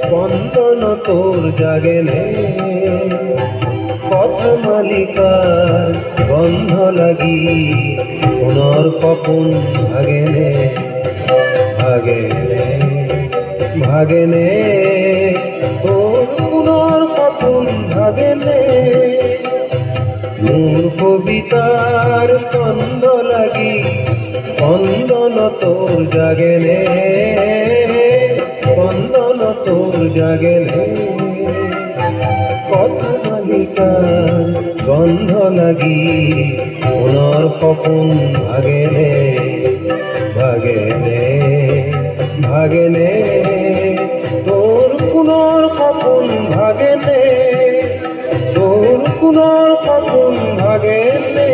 স্পন্দন তোর জাগেনে, পথ মালিকার গন্ধ লাগি পুনর কপন ভাগেনে, ভাগেনে ভাগেনে তোর পুনর কপন ভাগেনে। মোর কবিতার ছন্দ লাগি স্পন্দন তোর জাগেনে, স্পন্দন তোর জাগেনে, পথ মালিকার গন্ধ লাগি পুনর কপন ভাগেনে, ভাগেনে ভাগেনে তোর পুনর কপন ভাগেনে, তোর পুনর কপন ভাগেনে।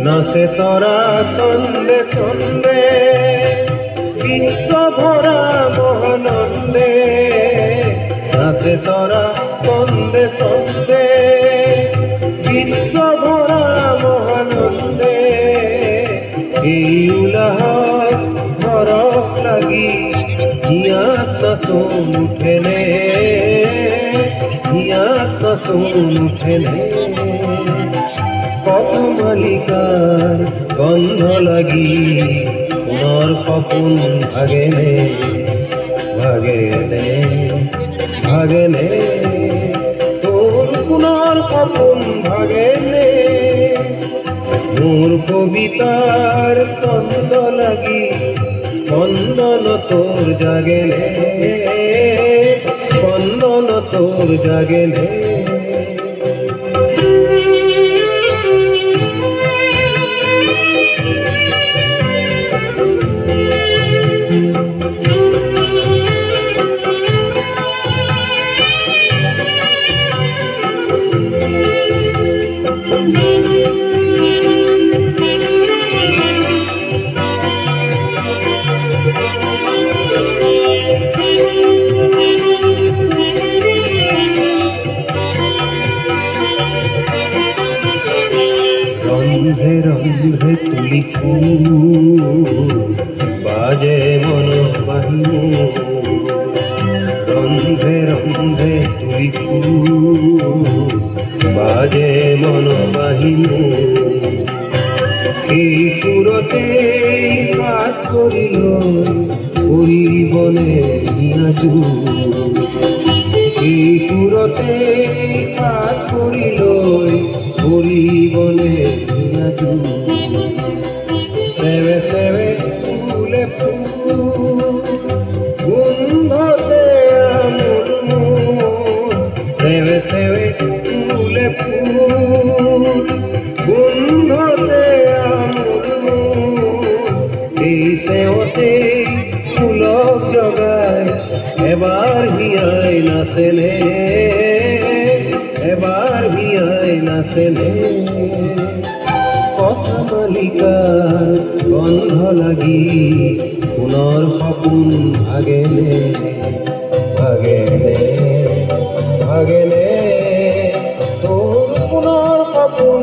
নাচে তরা সন্দে সন্দে বিশ্ব ভরা মহানন্দে, নাচে তরা সন্দে সন্দে বিশ্ব ভরা মহানন্দে। এই উলাহ ধরক লাগি হিয়াত নাচন উঠেনে, হিয়াত নাচন উঠেনে, পথ মালিকার গন্ধ লাগি পুনর কপন ভাগেনে, ভাগেনে ভাগেনে তোর পুনর কপন ভাগেনে। মোর কবিতার ছন্দ লাগি স্পন্দন তোর জাগেনে, স্পন্দন তোর জাগেনে। রন্ধে রন্ধে তুলি ফুল বাজে মন বাহিনী, রন্ধে রন্ধে তুলি ফুল বাজে মন বাহিনী। এই পুরতে হাত করিল পরিবনে আজু, এই পুরতে হাত করিল পরিবনে আজু। সেবে সেবে ফুলে ফুল গন্ধতে আমুল মন, সেবে সেবে ফুলে ফুল গন্ধতে আমুল মন। এই সেওতে ফুলক জগায় এবার হিয়ায় নাচেনে, এবার হিয়ায় নাচেনে, পথ মালিকার গন্ধ লাগি পুনর কপন ভাগেনে, ভাগেনে ভাগেনে তোর পুনর কপন